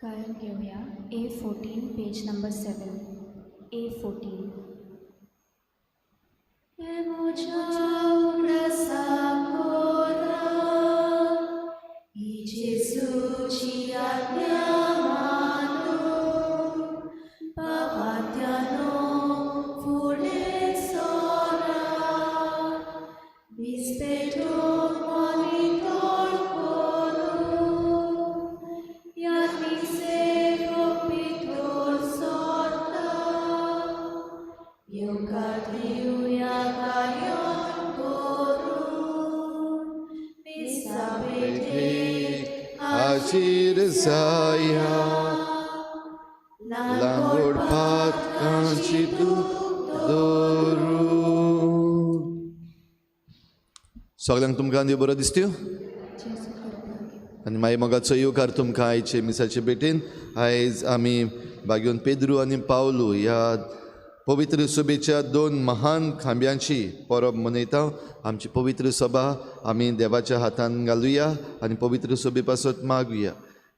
गायन घेऊया A14 page number 7. A14. Zaya Langor pat kanchitu doru. सगळ्यांक तुमकां देव बरो दिसत्यो आनी मागीर मोगाचो येवकार तुमकां आयचे मिसाचे भेटेन. आयज आमी बागेवन पेद्रू आनी पावलू ह्या पवित्र सभेच्या 2 महान खांब्यांची परब मनयता. आमची पवित्र सभा आमी देवाच्या हातान घालुया आनी पवित्र सभे पासत मागुया.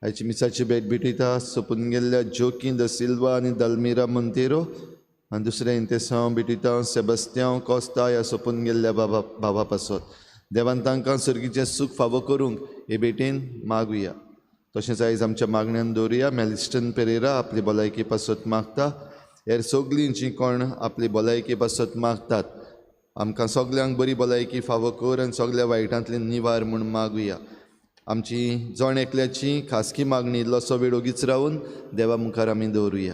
आयची मिसाची भेट भेटयता सोपून गेल्ल्या जोकीन द सिल्वा आनी दल्मिरा मोंतेरो आनी दुसरें इंतेसांव भेटयता सेबस्त्यांव कोस्ता ह्या सोपून गेल्ल्या भावा पासत. देवान तांकां सर्गीचें सूख फावो करूंक हे भेटेन मागुया. तशेंच आयज आमच्या मागण्यांत दवरुया मेलिस्टन पेरेरा आपली भलायकी पासत मागता. हेर सगळीं जीं कोण आपली भलायकी पासत मागतात आमकां सगल्यांक बरी भलायकी फावो कर आनी सगल्या वायटांतल्यान निवार म्हूण मागुया. आमची जण एकल्याची खासगी मागणी इल्लोसो वेळ ओगीच रावन देवा मुखार आमी दवरुया.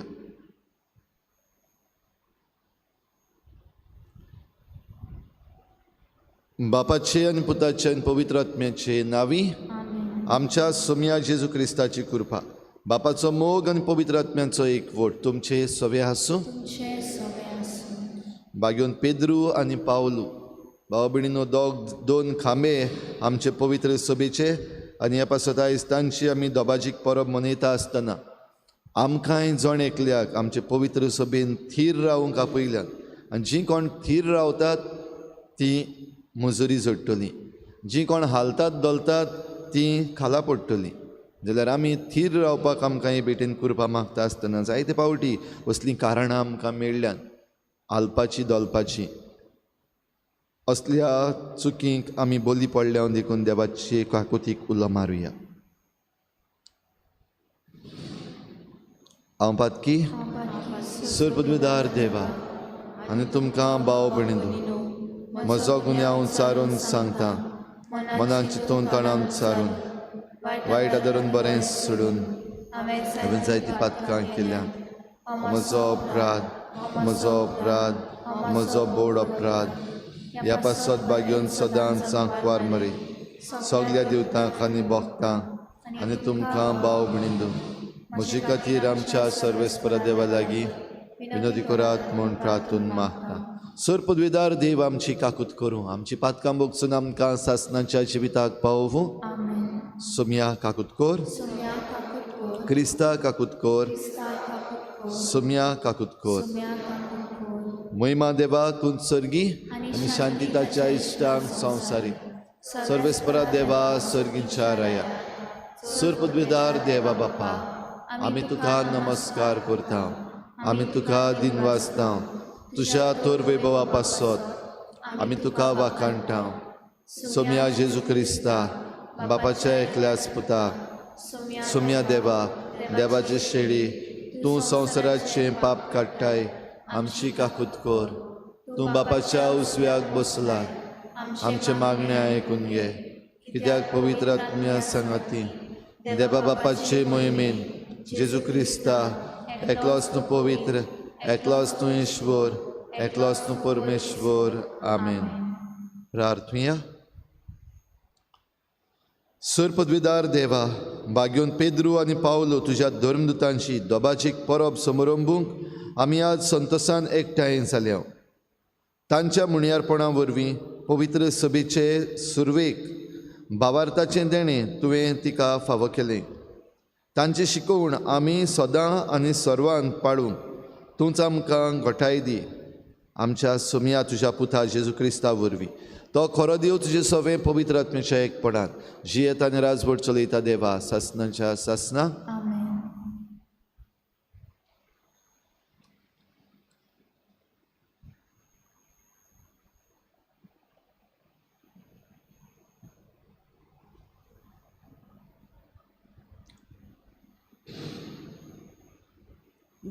बापाचे आनी पुताचे आनी पवित्र आत्म्याचे नांवी आमच्या सोम्या जेजू क्रिस्ताची कृपा बापाचो मोग आनी पवित्र आत्म्याचो एकवट तुमचे सवे आसूं. बागेवन पेद्रू आनी पावलू भाव भयणीनो 2 खांबे आमचे पवित्र सभेचे आनी ह्या पासत आयज तांची आमी दोबाजीक परब मनयता आसतना आमकांय जण एकल्याक आमचे पवित्र सभेन थीर रावूंक आपयल्यान आनी जीं कोण थीर रावतात तीं मजुरी जोडटलीं, जीं कोण हालतात दोलतात तीं खाला पडटलीं. जाल्यार आमी थीर रावपाक आमकां हे भेटेन कृपा मागता आसतना जायते पावटी असलीं कारणां आमकां मेळ्ळ्यान हालपाची दोलपाची. असल्या चुकींक आमी बोली पडल्या देखून देवाची काकुतीक उलो मारुया. हांव पातकी सर्पद्विदार देवा आनी तुमकां भाव भयणीनो म्हजो गुन्यांव हांव चारून सांगता. मनान चिंतून तणान चारून वायट आदरून बरें सोडून हांवें जायतीं पातकां केल्यां. म्हजो अपराध म्हजो बोड अपराध ह्या पासत बागेवन सदांच सांकवार मरे सगल्या देवतांक आनी भोगतांक आनी तुमकां भाव भयणीनो म्हजे खातीर आमच्या सर्वेस्परा देवा लागीं विनोदी करात म्हूण प्रार्थून मागता. सर्पद्विदार देव आमची काकूत करूं आमची पातकां भोगसून आमकां सासणाच्या जिविताक पावूं. सोम्या काकूत कोर, क्रिस्ता काकूत कोर, सोम्या काकूत कोर. महिमा देवाक उत्सर्गी आनी शांती ताच्या इश्टांक संवसारी सर्वेस्परा देवा सर्गीच्या राया. सर्पद्विदार देवा बापा आमी तुका नमस्कार करता, आमी तुका दिनवासता. तुज्या तोर वैभवा पासत आमी तुका वाखाणटा. सोम्या जेजू क्रिस्ता बापाच्या एकल्याच पुता सोम्या देवा देवाचे शेळी तूं संवसाराचें पाप काडटाय आमची काकूत कोर. तूं बापाच्या उजव्याक बसला आमचे मागणे आयकून घे. कित्याक पवित्र आत्म्या सांगाती देवा बापाचे मोहिमेन जेजू क्रिस्ता एकलोच न्हू पवित्र एकलोच न्हू ईश्वर एकलोच न्हू परमेश्वर. आमेन. प्रार्थुया. सर्पद्विदार देवा बागेवन पेद्रू आनी पावलो तुज्या धर्मदुतांची दोबाजीक परब समारंभूंक आमी आज संतोसान एकठांय जाल्या. तांच्या मुणयारपणा वरवीं पवित्र सभेचे सुरवेक भावार्थाचें देणें तुवें तिका फावो केलें. तांची शिकवण आमी सदां आनी सर्वांत पाळूंक तूंच आमकां घोटाय दी. आमच्या सोम्या तुज्या पुता जेजू क्रिस्ता वरवीं तो खरो देव तुजे सवें पवित्र आत्म्याच्या एकपणान जियेत आनी राजभर चलयता देवा सासणाच्या सासणाक.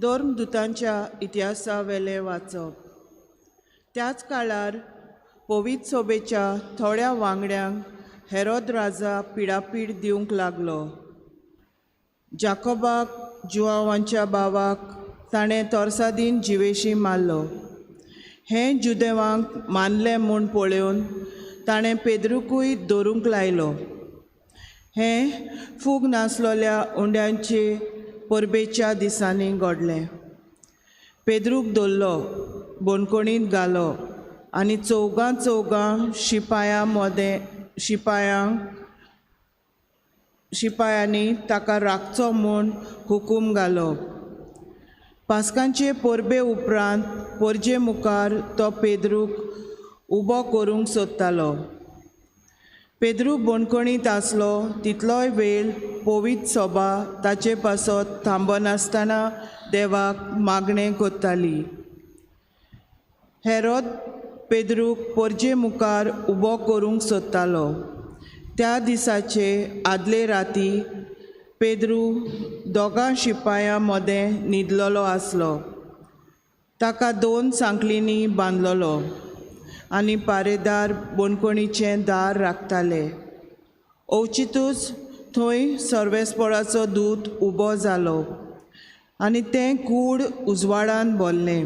धर्मदुतांच्या इतिहासा वेले वाचप. त्याच काळार पवित्र सोबेच्या थोड्या वांगड्यांक हेरोद राजा पिडापीड दिवंक लागलो. जाकोबाक जुआवांच्या भावाक ताणें तोर्सादीन जिवेशी मारलो. हें जुदेवांक मानलें म्हूण पळोवन ताणें पेद्रूकूय दवरूंक लायलो. हें फूग नासलोल्या उंड्यांचे परबेच्या दिसांनी घडलें. पेद्रूक दवरलो, बोणकोणींत घालो आनी चौगां शिपायांनी ताका राखचो म्हूण हुकूम घालो. पास्कांचे परबे उपरांत परजे मुखार तो पेद्रूक उबो करूंक सोदतालो. पेद्रूक बोणकोणींत आसलो तितलोय वेळ पवित्र सोबा ताचे पासत थांबनासतना देवाक मागणें कोत्ताली. हेरोद पेद्रूक परजे मुखार उबो करूंक सोदतालो. त्या दिसाचे आदले राती पेद्रू दोगां शिपायां मदें न्हिदलोलो आसलो. ताका 2 सांकलींनी बांदलोलो आनी पारेदार बोणकोणीचें दार राखताले. ओचितूच थंय सर्वेस्पराचो दूत उबो जालो आनी तें कूड उजवाडान भरलें.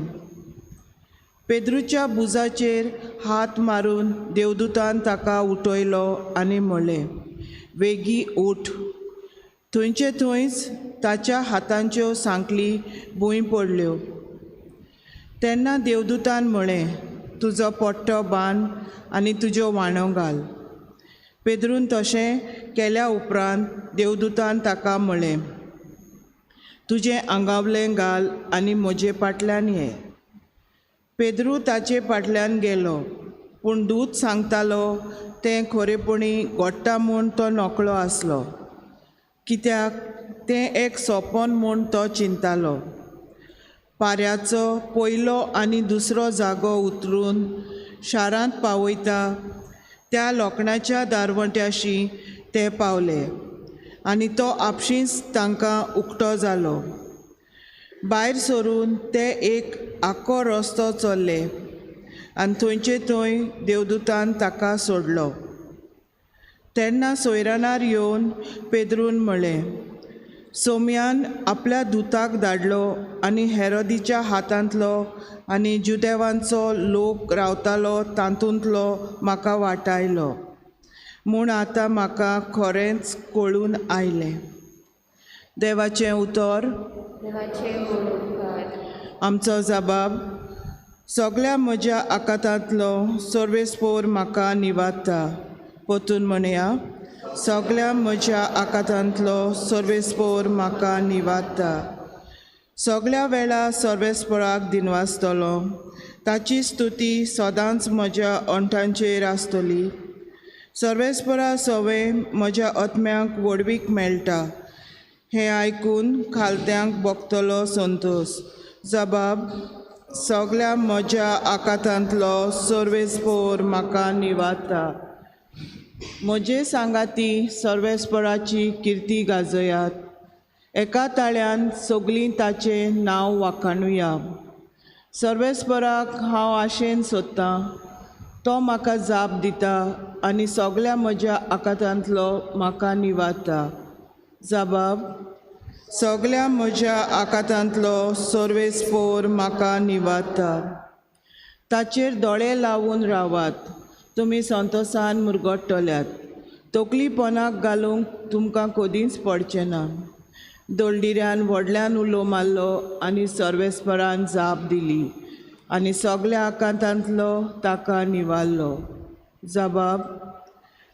पेद्रूच्या बुजाचेर हात मारून देवदूतान ताका उठयलो आनी म्हणलें, वेगी उठ. थंयचे थंयच ताच्या हातांच्यो सांकली भूंय पडल्यो. तेन्ना देवदूतान म्हळें, तुजो पट्टो बांद आनी तुज्यो वाणो घाल. पेद्रून तशें केल्या उपरांत देवदूतान ताका म्हळें, तुजें आंगावलें घाल आनी म्हजे फाटल्यान ये. पेद्रू ताचे फाटल्यान गेलो, पूण दूत सांगतालो तें खरेपणी घडटा म्हूण तो नकळो आसलो, कित्याक तें एक सोपोन म्हूण तो चिंतालो. पाऱ्याचो पयलो आनी दुसरो जागो उतरून शारांत पावयता त्या लोकणाच्या दारवट्याशी ते पावले आनी तो आपशींच तांकां उक्तो जालो. भायर सरून ते एक आख्खो रस्तो चल्ले आनी थंयचे थंय देवदूतान ताका सोडलो. तेन्ना सोयरानार येवन पेद्रून म्हळें, सोम्यान आपल्या दुताक धाडलो आनी हेरोदीच्या हातांतलो आनी जुदेवांचो लोक रावतालो तातूंतलो म्हाका वाटायलो म्हूण आतां म्हाका खरेंच कळून आयलें. देवाचें उतर. आमचो जबाब. सगळ्या म्हज्या आकांतांतलो सर्वेस्पोर म्हाका निवाडटा. पोतून म्हणया, सगळ्या म्हज्या आकांतांतलो सर्वेस्पोर म्हाका निवाडटा. सगळ्या वेळा सर्वेस्पोराक दिनवासतलो. ताची स्तुती सदांच म्हज्या अंठांचेर आसतली. सर्वेस्पोरा सवे म्हज्या आत्म्याक वडवीक मेळटा. हें आयकून खालत्यांक भोगतलो संतोश. जबाब. सगळ्या म्हज्या आकांतांतलो सर्वेस्पोर म्हाका निवाडटा. म्हजे सांगाती सर्वेस्पराची किर्ती गाजयात. एका ताळ्यान सगळीं ताचें नांव वाखाणुया. सर्वेस्पराक हांव आशेन सोदतां. तो म्हाका जाप दिता आनी सगळ्या म्हज्या आकांतांतलो म्हाका निवाडटा. जबाब. सगळ्या म्हज्या आकांतांतलो सर्वेस्पोर म्हाका निवाडटा. ताचेर दोळे लावून रावात. तुमी संतोशान मुरगडटल्यात. तकलीपणाक घालूंक तुमकां कदींच पडचें ना. दोलडिऱ्यान व्हडल्यान उलो मारलो आनी सर्वेस्परान जाप दिली आनी सगळ्या आकांतांतलो ताका निवाडलो. जबाब.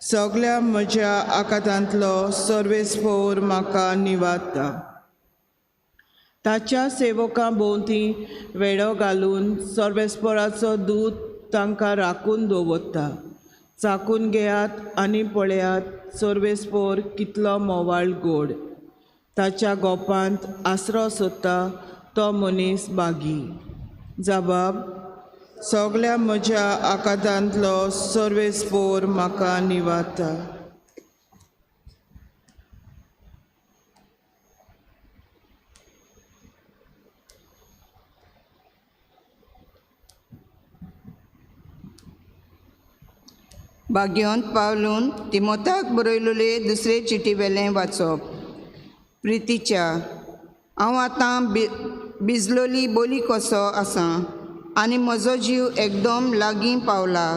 सगळ्या म्हज्या आकांतांतलो सर्वेस्पोर म्हाका निवाडटा. ताच्या सेवकां भोंवती वेडो घालून सर्वेस्पोराचो दूत तांकां राखून दवरता. चाकून घेयात आनी पळयात सर्वेस्पोर कितलो मोवाळ गोड. ताच्या गोपांत आसरो सोदता तो मनीस बागी. जबाब. सगळ्या म्हज्या आकांतांतलो सर्वेस्पोर म्हाका निवाडटा. भाग्योंत पावलून तिमोथाक बरयलेले दुसरे चिटी वेलें वाचप. प्रितीच्या, हांव आतां भिजलोली बोली कसो आसा आनी म्हजो जीव एकदम लागीं पावला.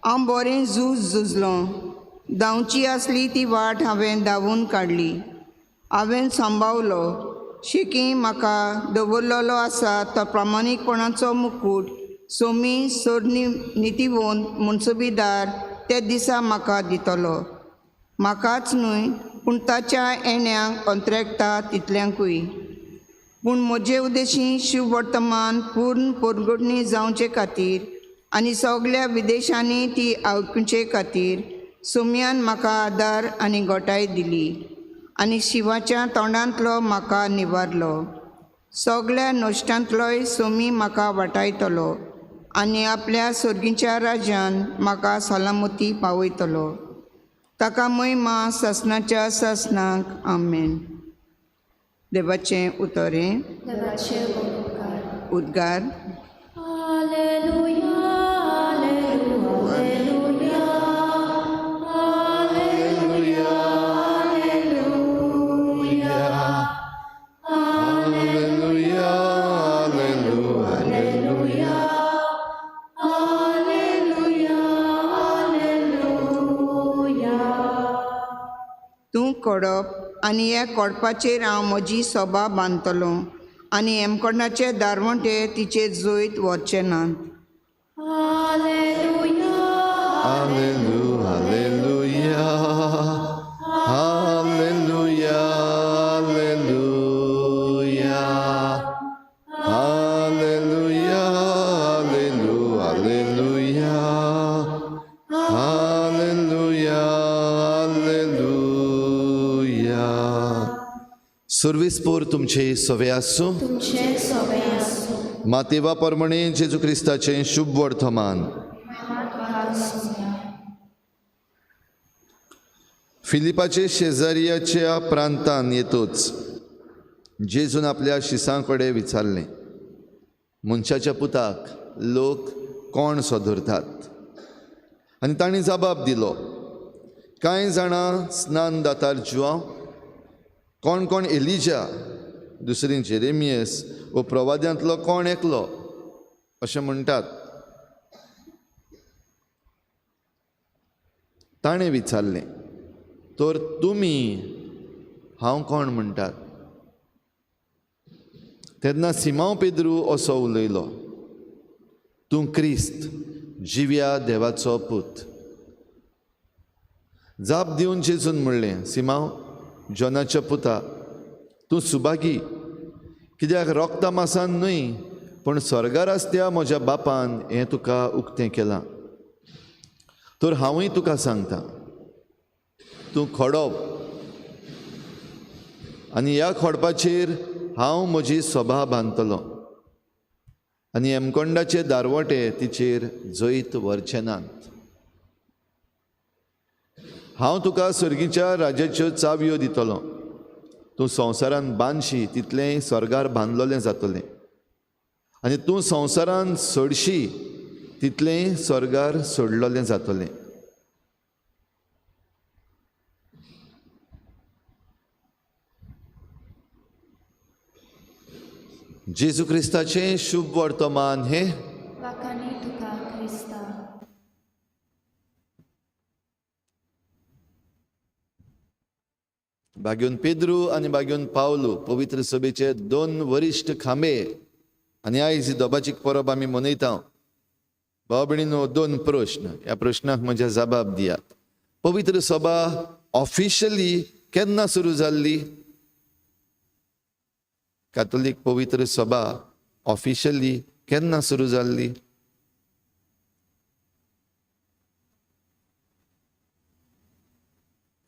हांव बरें झुजलों. धांवची आसली ती वाट हांवें धांवून काडली. हांवें सांबाळलो. शिकी म्हाका दवरलेलो आसा तो प्रामाणीकपणाचो मुकूट सोमी सोडनी नितिवोन मुनसुबीदार ते दिसा म्हाका दितलो. म्हाकाच न्हय पूण ताच्या येण्याक अंतरेकता तितल्यांकूय. पूण म्हजे उद्देशी शुभ वर्तमान पूर्ण परगटणी जावचे खातीर आनी सगळ्या विदेशांनी ती आयकुचे खातीर सोम्यान म्हाका आदार आनी घोटाय दिली आनी शिवाच्या तोंडांतलो म्हाका निवारलो. सगळ्या नश्टांतलोय सोमी म्हाका वाटायतलो आनी आपल्या सर्गीच्या राज्यान म्हाका सलामती पावयतलो. ताका महिमा ससनाच्या ससनाक आमेन. देवाचें उतरें. देवाचे उपकार. उद्गार. Hallelujah, hallelujah, hallelujah, hallelujah, hallelujah, hallelujah, hallelujah, hallelujah. तूं कोडप आनी ह्या कोडपाचेर हांव म्हजी सोबा बांदतलो आनी हेमकोंडाचे दारवंटे तिचेर जोयत व्हरचे नात. Hallelujah, hallelujah, hallelujah, hallelujah, hallelujah, hallelujah, hallelujah, hallelujah. सर्विस्पोर तुमचे सवे आसूं. तुमचे सोबे आसूं. मातेवा परमणे जेजू क्रिस्ताचें शुभ वर्तमान. फिलिपाचे शेजारियाच्या प्रांतान येतूच जेजून आपल्या शिसां कडेन विचारलें, मनशाच्या पुताक लोक कोण सोदुरतात? आनी ताणें जबाब दिलो, कांय जाणां स्नान दातार जुआंव, कोण कोण एलिजा, दुसरी जेरेमियस वो प्रवाद्यांतलो कोण एकलो अशें म्हणटात. ताणें विचारलें, तर तुमी हांव कोण म्हणटात? तेन्ना सिमांव पेद्रू असो उलयलो, तूं क्रिस्त, जिव्या देवाचो पूत. जाप दिवन जेजून म्हणलें, सिमांव, जोनाच्या पुता, तूं सुभागी, कित्याक रोगता मासान न्हय पण स्वर्गार आसत्या म्हज्या बापान हें तुका उक्तें केलां. तर हांवूय तुका सांगता, तूं खोडप आनी ह्या खोडपाचेर हांव म्हजी सोबा बांदतलों आनी हेमकोंडाचे दारवटे तिचेर जैत व्हरचे नात. हांव तुका सर्गीच्या राज्याच्यो चावयो दितलों. तूं संवसारान बांदशी तितलें स्वर्गार बांदलोलें जातलें आनी तूं संवसारान सोडशी तितलें स्वर्गार सोडलोलें जातलें. जेजू क्रिस्ताचें शुभ वर्तमान हे वाखाणी तुका क्रिस्ता. भाग्योन पेद्रू आनी भाग्योन पावलू पवित्र सभेचे 2 वरिश्ठ खांबे आनी आयज ही दोबाचीक परब आमी मनयता. भाव भयणीनो, 2 प्रश्न, ह्या प्रश्नाक म्हजे जबाब दियात. पवित्र सभा ऑफिशियली केन्ना सुरू जाल्ली? कॅथोलीक पवित्र सभा ऑफिशियली केन्ना सुरू जाल्ली?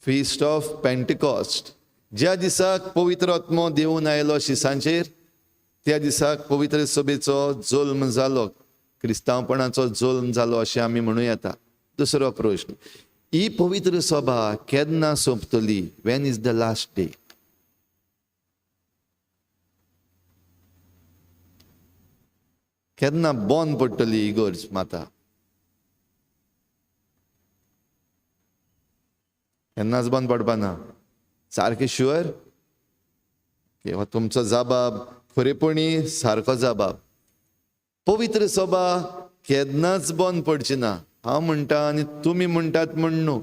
फिस्ट ऑफ पेंटिकॉस्ट, ज्या दिसाक पवित्र आत्मो देवून आयलो शिसांचेर, त्या दिसाक पवित्र सभेचो जल्म जालो, क्रिस्तांवपणाचो जल्म जालो अशें आमी म्हणूं येता. दुसरो प्रश्न, ही पवित्र सभा केन्ना सोंपतली? When is the last day? केन्ना बंद पडटली इगर्ज माता? केन्नाच बंद पडपाना. सारकें शुअर? हो तुमचो जबाब खरेपणी सारको जबाब. पवित्र सभा केन्नाच बंद पडची ना. हांव म्हणटा आनी तुमी म्हणटात म्हण न्हू.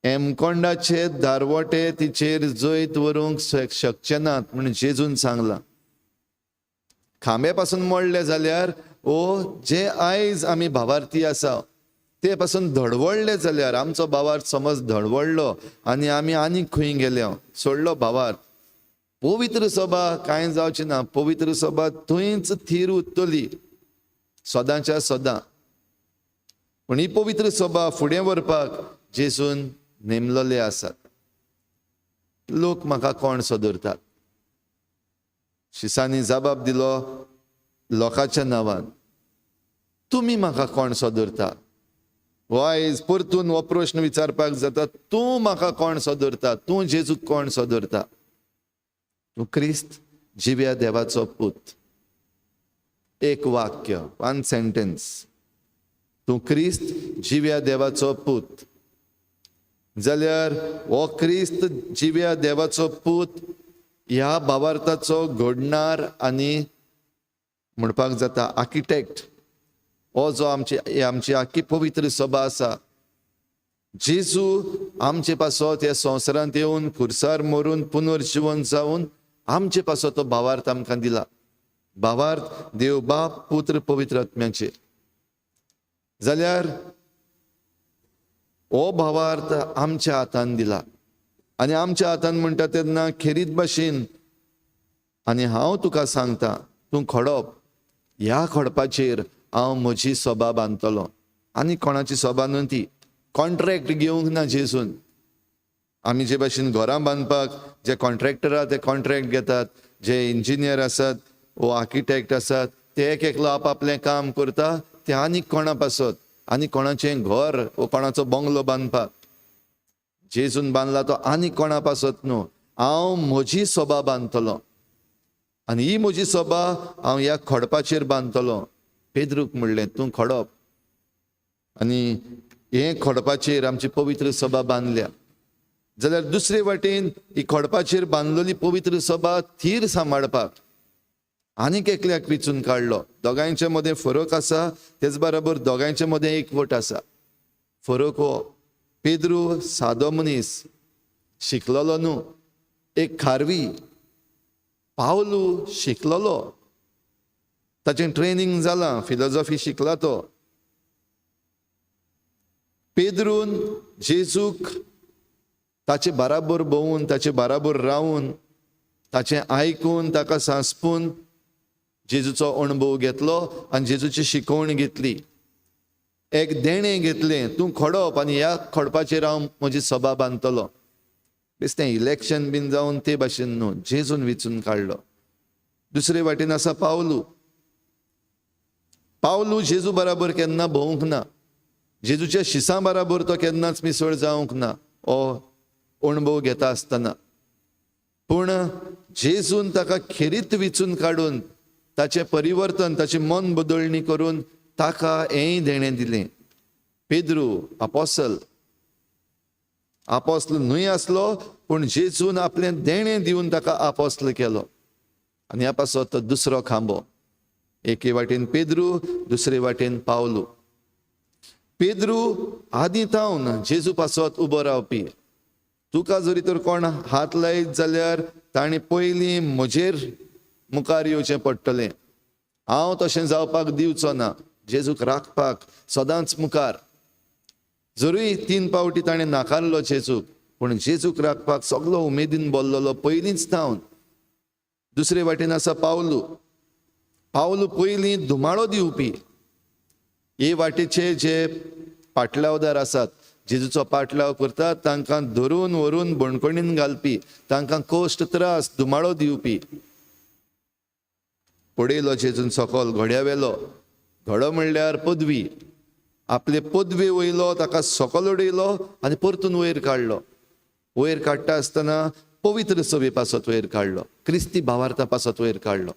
एमकोंडाचे दारवटे तिचेर जैत व्हरूंक शकचे नात म्हण जेजून सांगलां. खांबे पासून मोडले जाल्यार जे आयज आमी भावार्थी आसा ते पासून धडवडले जाल्यार आमचो भावार्थ समज धडवडलो आनी आमी आनीक खंय गेले सोडलो भावार्थ, पवित्र सभा कांय जावची ना. पवित्र सभा थंयच थीर उरतली सदांच्या सदां. पूण ही पवित्र सभा फुडें व्हरपाक जेजून नेमलेले आसात. लोक म्हाका कोण सदरतात? शिसांनी जबाब दिलो लोकांच्या नांवान. तुमी म्हाका कोण सदरता? हो आयज परतून हो प्रश्न विचारपाक जाता. तूं म्हाका कोण सदरता? तूं जेजूक कोण सदरता? तूं क्रिस्त जिव्या देवाचो पूत. एक वाक्य, 1 सेंटेन्स. तूं क्रिस्त जिव्या देवाचो पूत जाल्यार हो क्रिस्त जिव्या देवाचो पूत ह्या भावार्थाचो घडणार आनी म्हणपाक जाता आर्किटेक्ट हो जो आमची आख्खी पवित्र सभा आसा. जेजू आमचे पासत ह्या संवसारांत येवन खुर्सार मरून पुनर्जीवन जावन आमचे पासत तो भावार्थ आमकां दिला. भावार्थ देव बाप पुत्र पवित्र आत्म्याचे. जाल्यार हो भावार्थ आमच्या हातान दिला आनी आमच्या हातान म्हणटा तेन्ना खेरीत भाशेन आनी हांव तुका सांगता तूं खडप ह्या खडपाचेर हांव म्हजी सभा बांदतलो. आनी कोणाची सभा न्हू ती. कॉन्ट्रॅक्ट घेवंक ना जेजून. आमी जे भाशेन घरां बांदपाक जे कॉन्ट्रॅक्टर आहा ते कॉन्ट्रॅक्ट घेतात, जे इंजिनियर आसात वो आर्किटेक्ट आसात ते एक एकलो आपआपलें काम करता. ते आनीक कोणा पासत आनी कोणाचें घर वो कोणाचो बंगलो बांदपाक. जेजून बांदला तो आनीक कोणा पासत न्हू. हांव म्हजी सभा बांदतलो आनी ही म्हजी सभा हांव ह्या खडपाचेर बांदतलो. पेद्रूक म्हणलें तूं खडप आनी हे खडपाचेर आमची पवित्र सभा बांदल्या. जाल्यार दुसरे वाटेन ही खडपाचेर बांदलेली पवित्र सभा थीर सांबाळपाक आनीक एकल्याक वेंचून काडलो. दोगांयचे मदें फरक आसा, तेच बरोबर दोगांयचे मदें एकवट आसा. फरक हो पेद्रू सादो मनीस, शिकलेलो न्हू, एक खारवी. पावलू शिकलेलो, ताचें ट्रेनिंग जालां, फिलॉसॉफी शिकला तो. पेद्रून जेजूक ताचे बाराबर भोवून, ताचे बाराबर रावून, ताचें आयकून, ताका सांसपून जेजूचो अणभव घेतलो आनी जेजूची शिकवण घेतली. एक देणें घेतलें, तूं खडप आनी ह्या खडपाचेर हांव म्हजी सभा बांदतलो. बेश्टें इलेक्शन बीन जावन ते भाशेन न्हू, जेजून वेंचून काडलो. दुसरे वाटेन आसा पावलू. पावलू जेजू बराबर केन्ना भोवंक ना. जेजूच्या शिसां बराबर तो केन्नाच मिसळ जावंक ना हो अणभव घेता आसतना. पूण जेजून ताका खेरीत वेंचून काडून ताचें परिवर्तन, ताची मन बदलणी करून ताका हेंय देणें दिलें. पेद्रू आपोसल न्हय आसलो पूण जेजून आपलें देणें दिवन ताका आपोसल केलो. आनी ह्या पासत तो दुसरो खांबो. एके वाटेन पेद्रू, दुसरे वाटेन पावलू. पेद्रू आदीं तावन जेजू पासत उबो रावपी. तुका जरी तर कोण हात लायत जाल्यार ताणें पयलीं म्हजेर मुखार येवचें पडटलें. हांव तशें जावपाक दिवचो ना. जेजूक राखपाक सदांच मुखार. जरूय 3 पावटी ताणें नाकारलो जेजूक, पूण जेजूक राखपाक सगलो उमेदीन बोल्लोलो पयलींच तावन. दुसरे वाटेन आसा पावलू. पावलू पयलीं धुमाळो दिवपी. हे वाटेचे जे पाटलावदार आसात, जेजूचो पाटलाव करतात, तांकां धरून व्हरून बणकणीन घालपी, तांकां कोश्ट त्रास धुमाळो दिवपी. पडयलो जेजून सकल घोड्यावेलो. घोडो म्हणल्यार पदवी. आपले पदवे वयलो ताका सकल उडयलो आनी परतून वयर काडलो. वयर काडटा आसतना पवित्र सभे पासत वयर काडलो, क्रिस्ती भावार्था पासत वयर काडलो.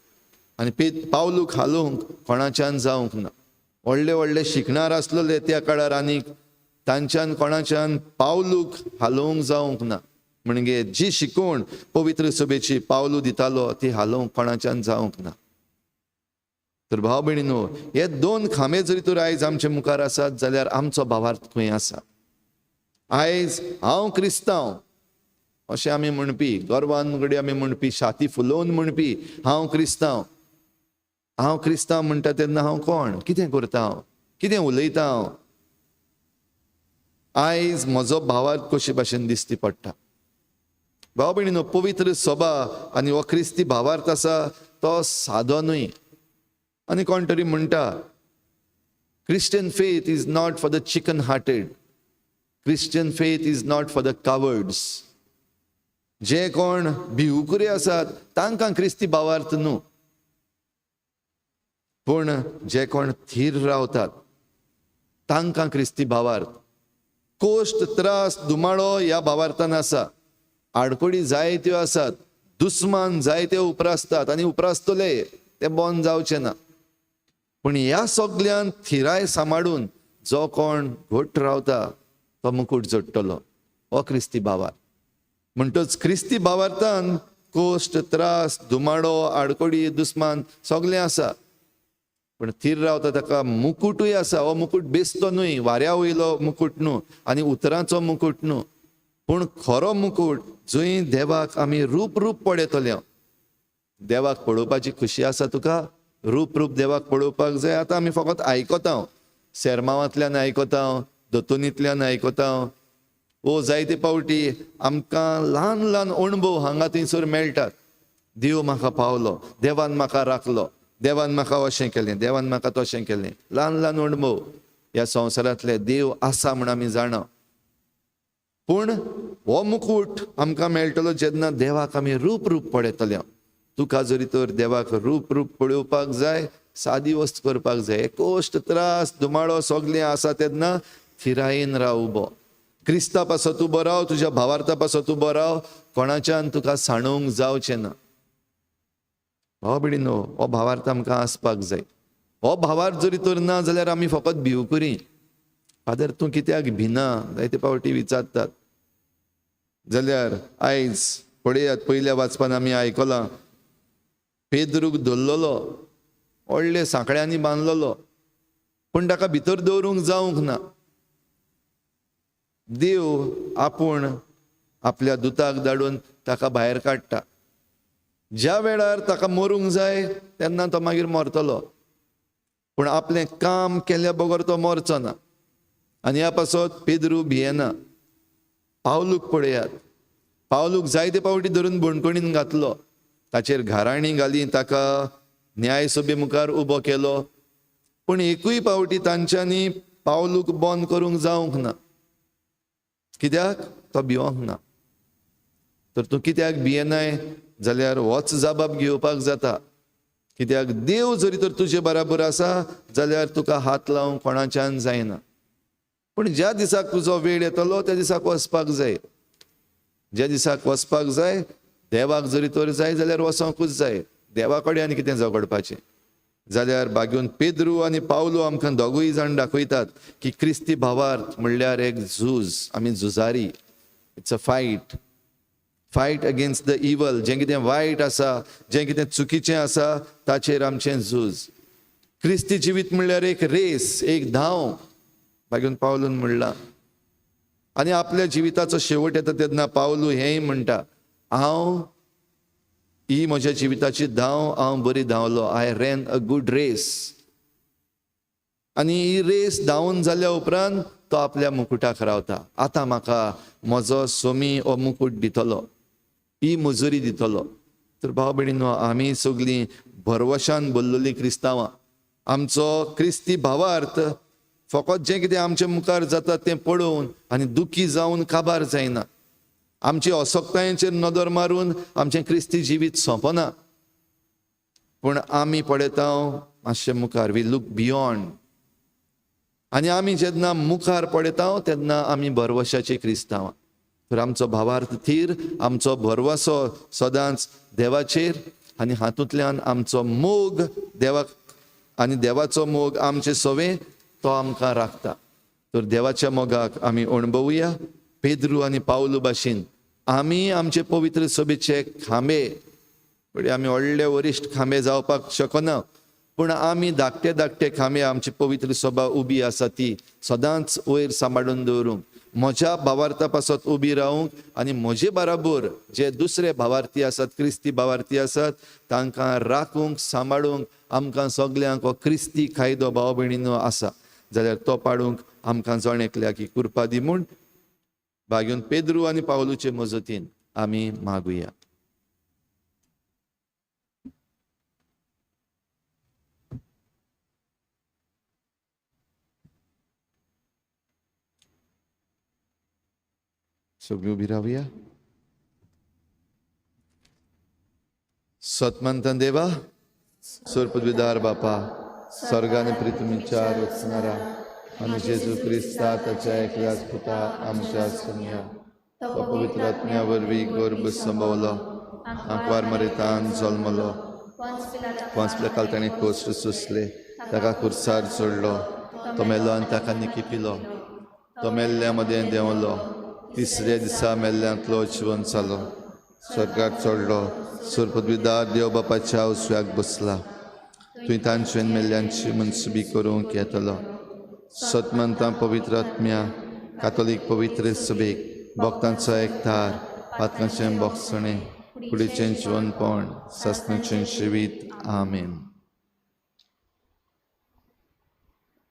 आनी पावलूक हालूंक कोणाच्यान जावंक ना. व्हडले व्हडले शिकणार आसलेले त्या काळार आनीक तांच्यान कोणाच्यान पावलूक हालोवंक जावंक ना. म्हणजे जी शिकवण पवित्र सभेची पावलू दितालो ती हालोवंक कोणाच्यान जावंक ना. तर भाव भयणीनो, हे दोन खांबे जरी तर आयज आमचे मुखार आसात जाल्यार आमचो भावार्थ खंय आसा. आयज हांव क्रिस्तांव अशें आमी म्हणपी, गर्वान घडी आमी म्हणपी, छाती फुलोवन म्हणपी हांव क्रिस्तांव म्हणटा तेन्ना हांव कोण, कितें करता हांव, कितें उलयता हांव. आयज म्हजो भावार्थ कशे भाशेन दिसती पडटा. भाव भयणीनो, पवित्र सभा आनी हो क्रिस्ती भावार्थ आसा तो सादो न्हय. आनी कोण तरी म्हणटा Christian faith is not for the chicken hearted, Christian faith is not for the cowards. जे कोण भिवकुरे आसात तांकां क्रिस्ती भावार्थ न्हू, पूण जे कोण थीर रावतात तांकां क्रिस्ती भावार्थ. कोश्ट, त्रास, दुमाळो ह्या भावार्थान आसा. आडकोडी जायत्यो आसात, दुस्मान जायते उपरासतात आनी उपरासतले, ते बंद जावचे ना. पूण ह्या सगळ्यान थिराय सांबाळून जो कोण घट्ट रावता तो मुकुट जोडटलो, हो क्रिस्ती भावार्थ. म्हणटच क्रिस्ती भावार्थान कोश्ट, त्रास, दुमाळो, आडकोडी, दुस्मान सगळें आसा, पण थीर रावता ताका मुकुटूय आसा. हो मुकुट बेसतो न्हय, वाऱ्या वयलो मुकुट न्हू आनी उतरांचो मुकुट न्हू, पूण खरो मुकुट जंय देवाक आमी रूप पळयतले. देवाक पळोवपाची खुशी आसा तुका, रूप देवाक पळोवपाक जाय. आतां आमी फकत आयकता, सेरमांवांतल्यान आयकता, दोतोनींतल्यान आयकता. ओ जायते पावटी आमकां ल्हान ल्हान अणभव हांगा थंयसर मेळटात. देव म्हाका पावलो, देवान म्हाका राखलो, देवान म्हाका अशें केलें, देवान म्हाका तशें केलें. ल्हान ल्हान अणभव ह्या संवसारांतले देव आसा म्हण आमी जाणा. पूण हो मुकुट आमकां मेळटलो जेन्ना देवाक आमी रूप पळयतले. तुका जरी तर देवाक रूप पळोवपाक जाय, सादी वस्त करपाक जाय, कोश्ट, त्रास, दुमाळो सगळें आसा तेन्ना थिरायेन राव उबो. क्रिस्ता पासत उबो राव, तुज्या भावार्था पासत उबो राव, कोणाच्यान तुका साणोवंक जावचें ना. हो भयणीनो, हो भावार्थ आमकां आसपाक जाय. हो भावार्थ जरी तर ना जाल्यार आमी फकत भिवकुरी. फादर तूं कित्याक भिना जायते पावटी विचारतात. जाल्यार आयज पळयात, पयल्या वाचपान आमी आयकलां पेद्रूक धरलेलो, व्हडले सांकळ्यांनी बांदलेलो, पूण ताका भितर दवरूंक जावंक ना. देव आपूण आपल्या दुताक धाडून ताका भायर काडटा. ज्या वेळार ताका मरूंक जाय तेन्ना तो मागीर मरतलो, पूण आपलें काम केल्या बगर तो मरचो ना. आनी ह्या पासत पेद्रू भियेना. पावलूक पळयात, पावलूक जायते पावटी धरून बणकणीन घातलो, ताचेर घाराणी घाली, ताका न्याय सभे मुखार उबो केलो, पूण एकूय पावटी तांच्यांनी पावलूक बंद करूंक जावंक ना. कित्याक? तो भिवंक ना. तर तूं कित्याक भियेनाय जाल्यार होच जबाब घेवपाक जाता. कित्याक देव जरी तर तुजे बराबर आसा जाल्यार तुका हात लावंक कोणाच्यान जायना. पूण ज्या दिसाक तुजो वेळ येतलो त्या दिसाक वचपाक जाय. ज्या दिसाक वचपाक जाय, देवाक जरी तर जाय जाल्यार वचोंकूच जाय. देवा कडेन आनी कितें झगडपाचें. जाल्यार बागेवन पेद्रू आनी पावलो आमकां दोगूय जाण दाखयतात की क्रिस्ती भावार्थ म्हणल्यार एक झूज. आमी झुजारी. It's a fight against the इवल. जें कितें वायट आसा, जें कितें चुकीचें आसा ताचेर आमचें झूज. क्रिस्ती जिवीत म्हणल्यार एक रेस, एक धांव. बागेवन पावलून म्हणलां. आनी आपल्या जिविताचो शेवट येता तेन्ना पावलू हेंय म्हणटा, ही म्हज्या जिविताची धांव हांव बरी धांवलो. I ran a good race. आनी ही रेस धांवन जाल्या उपरांत तो आपल्या मुकुटाक रावता. आतां म्हाका म्हजो सोमी हो मुकुट दितलो, ही मजुरी दितलो. तर भाव भयणीनो, आमी सगळीं भरवशान भरलेलीं क्रिस्तांवां. आमचो क्रिस्ती भावार्थ फकत जें कितें आमच्या मुखार जाता तें पळोवन आनी दुखी जावन काबार जायना. आमची असक्तायेचेर नदर मारून आमचें क्रिस्ती जिवीत सोंपना. पूण आमी पळयता मातशें मुखार. We look beyond. आनी आमी जेन्ना मुखार पळयता तेन्ना आमी भरवशाची क्रिस्तांवां. तर आमचो भावार्थ थीर, आमचो भरवसो सदांच देवाचेर, आनी हातूंतल्यान आमचो मोग देवाक, आनी देवाचो मोग आमचे सवे तो आमकां राखता. तर देवाच्या मोगाक आमी अणभवुया पेद्रू आनी पावलू भाशेन आमी आमचे पवित्र सभेचे खांबे म्हणजे आमी व्हडले वरिश्ठ खांबे जावपाक शकना पूण आमी धाकटे धाकटे खांबे आमची पवित्र सभा उबी आसा ती सदांच वयर सांबाळून दवरूंक म्हज्या भावार्था पासत उबी रावूंक आनी म्हजे बराबर जे दुसरे भावार्थी आसात क्रिस्ती भावार्थी आसात तांकां राखूंक सांबाळूंक आमकां सगल्यांक हो क्रिस्ती कायदो भाव भयणीनो आसा जाल्यार तो पाडूंक आमकां जण एकल्याक ही कृपा दी म्हूण भाग्यून पेद्रू आनी पावलूचे मजतीन आमी मागुया. सगळी उबी रावया. सतमंत देवा सोरपदवीदार बापा स्वर्गाने प्रितुमीचार वचणारा आनी जेजू क्रिस्ता ताच्या एकल्याच पुता आमच्या सुन्या तो पवित्र आत्म्या वरवीं गर्भ संभवलो आंकवार मरेतान जल्मलो पोंच पिलाकाल ताणें कोश्ट सुसले ताका खुर्सार चडलो तो मेलो आनी ताका निकिपिलो तो मेल्ल्या मदें देंवलो तिसऱ्या दिसा मेल्ल्यांतलो जिवन जालो स्वर्गाक चडलो सोरपदवीदार देव बापाच्या उजव्याक बसला थंय तांच्यान मेल्ल्यांची मनसुबी करूंक येतलो. सतमंतां पवित्र आत्म्या कातोलीक पवित्र सभेक भक्तांचो एकठार पातकांचें भोगसणें कुडीचें जिवनपण सासणाचें जिवीत आमेन.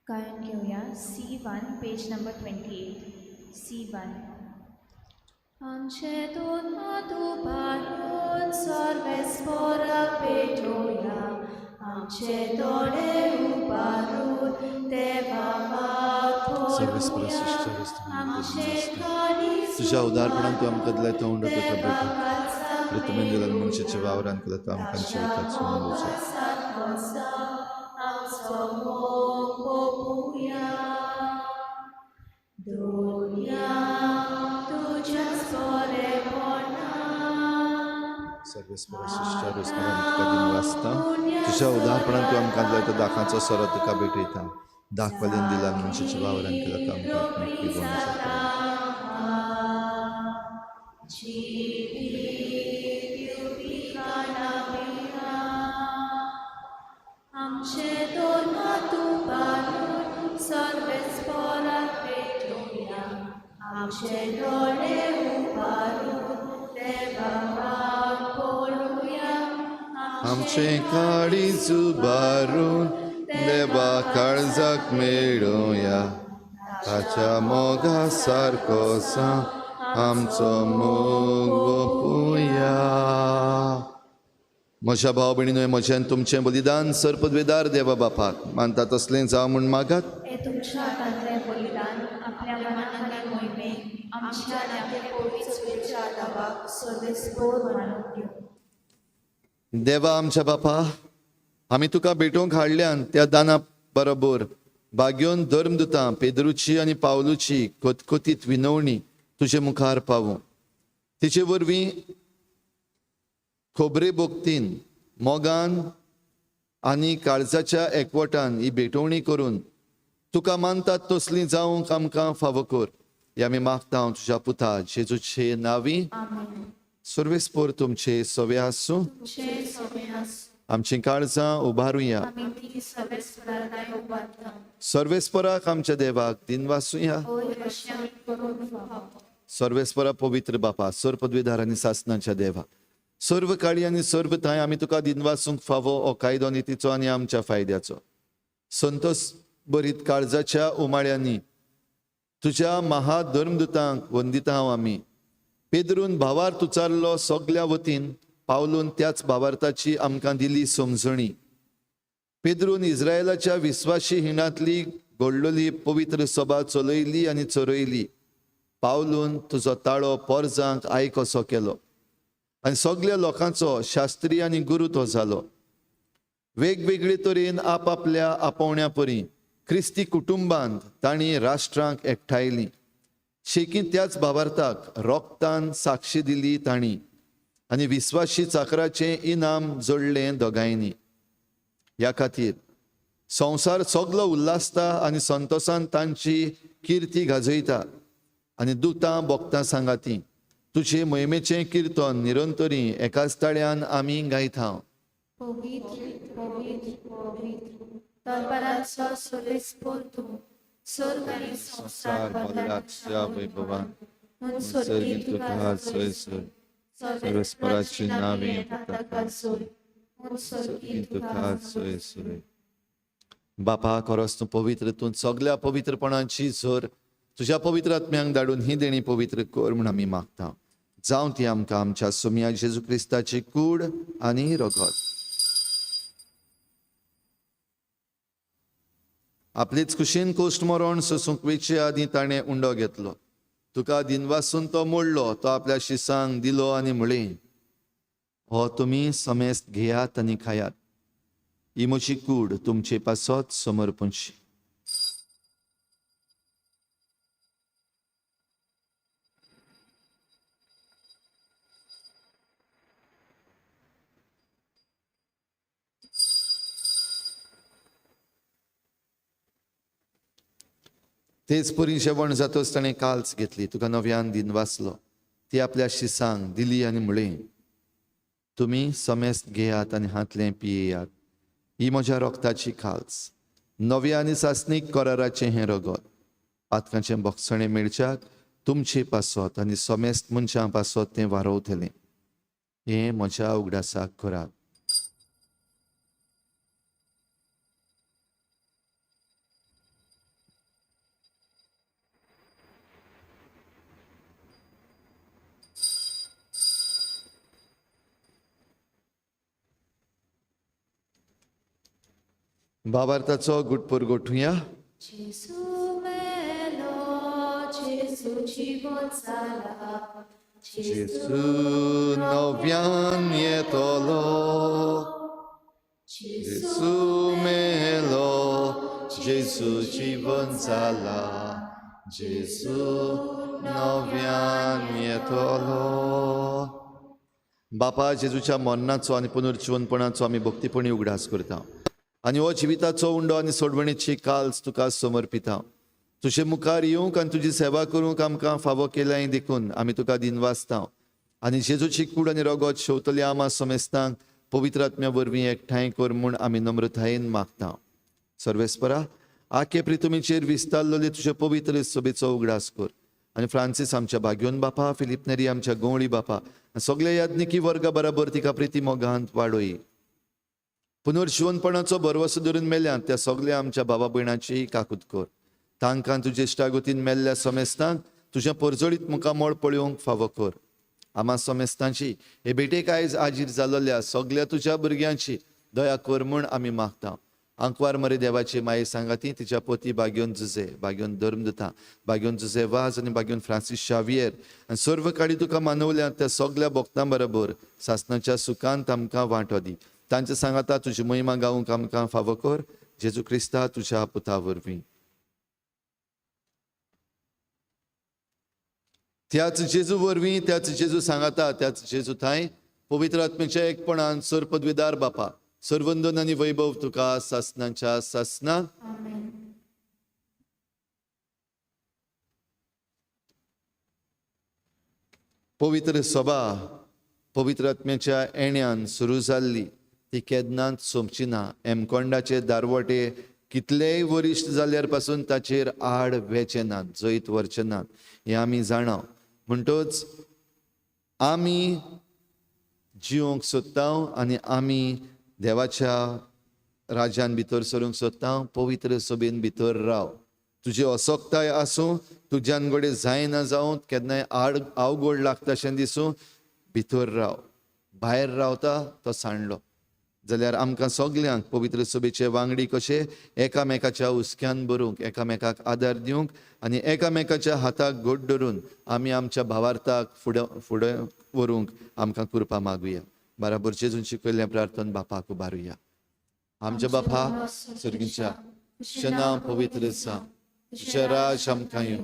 गायन घेऊया C1 पेज नंबर 28. C1. आमचे दोन मातुबारून सर्वेस्परा पेटोया आमचे दोळे उबारून देवा तुझ्या उदारपणान तूं आमकां दिलें तो उंडो तुका भेटो ऋतुमेन दिलें मनशाच्या वावरान केलें तो आमकां जिविताचो सर्वेस्परा सृश्टी रोजगारान तुका दिन वाचता तुझ्या उदारपणान तूं आमकां दिलें तो दाखांचो सोरो तुका भेटयता दाखवालेन दिला मनशाच्या वावरान केला तो आमकां आत्मीक विगोवण जाता. आमचे दोन मातुबारून सर्वेस्परा पेटोया आमचे दोळे उबारून देवा पळोया आमचे काळीज उबारून देवा काळजाक मेळोया ताच्या मोगा सारकोसा आमचो मोग ओपुया. म्हज्या भाव भयणीनो म्हजें तुमचें बलिदान सरपदवेदार देवा बापाक मानता तसलें जावं म्हूण मागात. हे तुमच्या हातांतलें बलिदान आपल्या मनान आनी मोहिमेन आमच्या आनी आपल्या पवित्र सुवेच्या आदाराक सर्वेस्पोर मानून दिवं. देवा आमच्या बापा आमी तुका भेटोवंक हाडल्यान त्या दाना बरोबर भाग्योन धर्मदुतां पेद्रूची आनी पावलूची कोतकोतीत विनवणी तुजे मुखार पावूं तिचे वरवीं खोबरे भोगतीन मोगान आनी काळजाच्या एकवटान ही भेटवणी करून तुका मानतात तसलीं जावंक आमकां फावो कर हे आमी मागता हांव तुज्या पुता जेजूचे नांवी. सर्वेस्पोर तुमचे सवे आसूं आमची काळजां उबारुया सर्वेस्पराक आमच्या देवाक दिन वाचुया. सर्वेस्परा पवित्र बापा सरपदवीदार आनी सासणाच्या देवा सर्व काळी आनी सर्व थंय आमी तुका दिन वाचूंक फावो हो कायदो नितीचो आनी आमच्या फायद्याचो संतोश बरीत काळजाच्या उमाळ्यांनी तुज्या महाधर्मदुतांक वंदिता हांव आमी पेद्रून भावार्थ उचारलो सगल्या वतीन पावलून त्याच भावार्थाची आमकां दिली समजणी. पेद्रून इस्रायलाच्या विस्वाशी हिणांतली घडलोली पवित्र सभा चलयली आनी चरयली. पावलून तुजो ताळो पोरजांक आयकोसो केलो आनी सगल्या लोकांचो शास्त्री आनी गुरू तो जालो. वेगवेगळे तरेन आपआपल्या आपोवण्या परी क्रिस्ती कुटुंबांत तांणी राष्ट्रांक एकठायली. शेकी त्याच भावार्थाक रोगतान साक्षी दिली तांणी आनी विस्वाशी चाकराचें इनाम जोडलें दोगांयनी. ह्या खातीर संवसार सगलो उल्हासता आनी संतोशान तांची किर्ती गाजयता आनी दुतां बोगतां सांगाती तुजे मोहिमेचें कीर्तन निरंतरी एकाच ताळ्यान आमी गायता. पवित्र पवित्र पवित्र दरबाराचो सोबेस्पोर तूं स्वर्ग आनी संसार बदलाच्या वैभवान म्हूण सर्गीत तुका सोयसर सर्वेस्पराची नावे ताका सोय म्हूण सर्गीत तुका सोयसर. बापा खरोच तूं पवित्र, तूं सगळ्या पवित्रपणाची झर तुज्या पवित्र आत्म्यांक धाडून ही देणी पवित्र कर म्हूण आमी मागता. जावं ती आमकां आमच्या सोम्या जेजू क्रिस्ताची कूड आनी रगत. आपलीच कुशीन कोश्ट मरण सोसूंक वेचे आदी ताणें उंडो घेतलो. तुका दिनवासून तो मोडलो, तो आपल्या शिसांक दिलो आनी म्हळें, हो तुमी समेस्त घेयात आनी खायात. ही म्हजी कूड तुमचे पासत समर्पणची. तेच परी जेवण जातोच ताणें काल्स घेतली, तुका नव्यान दिन वाचलो, ती आपल्या शिसांक दिली आनी म्हळें, तुमी समेस्त घेयात आनी हातलें पियेयात. ही म्हज्या रोगताची काल्स, नव्या आनी सासनीक कराराचें हें रगत. पातकाचें बोगसणें मेळच्याक तुमचे पासत आनी समेस्त मनशां पासत तें वारोवतलें. हें म्हज्या उगडासाक करात. भावार्थाचो गुटपूर गोठुया. जेजू मेलो, जेजू जिवंत जाला, जेजू नव्यान येतलो. जेजू मेलो, जेजू जिवंत जाला, जेजू नव्यान येतलो. बापा जेजूच्या मरणाचो आनी पुनर्जीवनपणाचो आमी भक्तीपणी उगडास करता आनी हो जिविताचो उंडो आनी सोडवणेची काल्स तुका समर्पिता. तुजे मुखार येवंक आनी तुजी सेवा करूंक आमकां फावो केल्याय देखून आमी तुका दिन वाचता आनी जेजूची कूड आनी रगत शेवतल्या आमा समेस्तांक पवित्र आत्म्या वरवीं एकठांय कर म्हूण आमी नम्रतायेन मागता. सर्वेस्परा, आखे प्रितुमेचेर विस्तारलेले तुजे पवित्र सभेचो उगडास कर आनी फ्रांसीस आमच्या भाग्योन बापा, फिलिप नेरी आमच्या गवळी बापा, सगळे याज्ञिकी वर्गा बराबर तिका प्रिती मोगांत वाडोय. पुनर्जीवनपणाचो भरवसो धरून मेल्यांत त्या सगळ्या आमच्या भावा भयणांची काकूत कर. तांकां तुजे इश्टागतीन मेल्ल्या समेस्तांक तुज्या परजळीत मुखामोळ पळोवंक फावो कर. आमा समेस्तांची हे भेटेक आयज आजीर जाल्ल्या सगळ्या तुज्या भुरग्यांची दया कर म्हूण आमी मागता. आंकवार मरे देवाची माये सांगाती तिच्या पोती बाग्योन जुजे, बाग्योन धर्मदता, बाग्योन जुजे वाज आनी बाग्योन फ्रांसीस शावियर आनी सर्व काळी तुका मानवल्या त्या सगळ्या भक्तां बरोबर सासणाच्या सुखांत आमकां वांटो दी. तांचे सांगाता तुजी महिमा गावूंक आमकां फावो कर. जेजू क्रिस्ता तुज्या पुता वरवीं. त्याच जेजू वरवीं, त्याच जेजू सांगाता, त्याच जेजू थंय पवित्र आत्म्याच्या एकपणान सर पदवीदार बापा, सर्वंदन आनी वैभव तुका सासणाच्या सासना. आमेन. पवित्र सभा पवित्र आत्म्याच्या येण्यान सुरू जाल्ली ती केदनांत सोंपची ना. एमकोंडाचे दारवटे कितलेय वरिश्ट जाल्यार पासून ताचेर आड वेचे नात, जैत व्हरचे नात, हें आमी जाणा. म्हणटच आमी जिवंक सोदता आनी आमी देवाच्या राज्यान भितर सरूंक सोदता. पवित्र सभेन भितर राव. तुजी असोक्ताय आसूं, तुज्यान घोडे जायना जावं, केन्नाय आवगोड लागता अशें दिसूं, भितर राव. भायर रावता तो सांडलो जाल्यार आमकां सगल्यांक पवित्र सभेचे वांगडी कशे एकामेकाच्या हुस्क्यान भरूंक, एकामेकाक आदार दिवंक आनी एकामेकाच्या हाताक घोट धरून आमी आमच्या भावार्थाक फुडें व्हरूंक आमकां कृपा मागुया. बराबर जेजून शिकयल्लें प्रार्थना बापाक उबारुया. आमच्या बापा सर्गीच्या, तुजें नांव पवित्र आसा, तुजें राज आमकां येवं,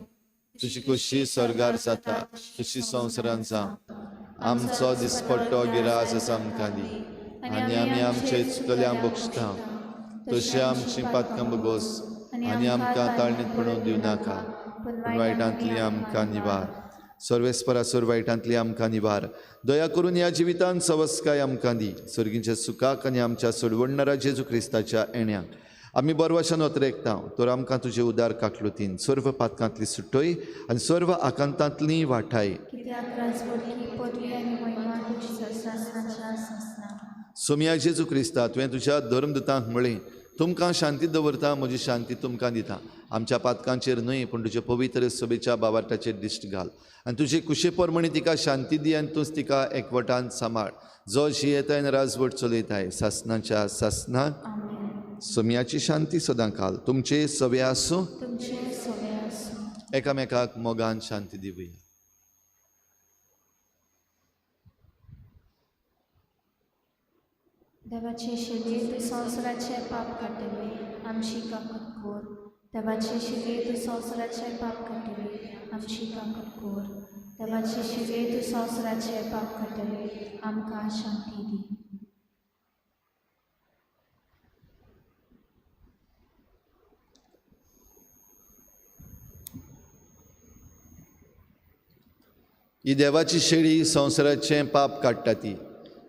तुजी खुशी स्वर्गार जाता तशी संवसारांत जावं. आमचो दिसपट्टो गिरास आसा आमकां दी आनी आमी आमचे इश्टल्यांक बक्षता, तशें आमची पातकां बगोस आनी आमकां ताळणीत पडूंक दिवं नाका, वायटांतली आमकां निवार. सर्वेस्परासोर वायटांतली आमकां निवार. दया करून ह्या जिवितांत सवस्काय आमकां दी. सर्गींच्या सुखाक आनी आमच्या सोडवणणारा जेजू क्रिस्ताच्या येण्याक आमी बरवशान वतरेकता. तर आमकां तुजे उदार काकलुतीन सर्व पातकांतली सुटोय आनी सर्व आकांतांतली वाटाय. कित्याक राजवटी पदवी आनी महिमा तुजी सस्नाच्या सस्ना. सोम्या जेजू क्रिस्ता तुवें तुज्या धर्मदुतांक म्हळें, तुमकां शांती दवरता, म्हजी शांती तुमकां दिता. आमच्या पातकांचेर न्हय पूण तुजे पवित्र सभेच्या बाबार्टाचेर दिश्ट घाल आनी तुजे कुशे परमणी तिका शांती दी आनी तूंच तिका एकवटान सांबाळ. जो जियेताय आनी राजवट चलयताय सासनाच्या सासनाक. सोम्याची शांती सदां घाल. तुमचे सवे आसूं. तुमचे सवे आसूं. एकामेकाक मोगान शांती दिवया. देवाचे शिगे तूं संवसाराचे पाप काडटले आमची काकूट कोर. देवाचे शिगे तूं संवसाराचे पाप काडटले आमची काकूट कोर. देवाचे शिगे तूं संवसाराचे पाप काडटले आमकां शांती दी. ही देवाची शेळी संवसाराचें पाप काडटा ती.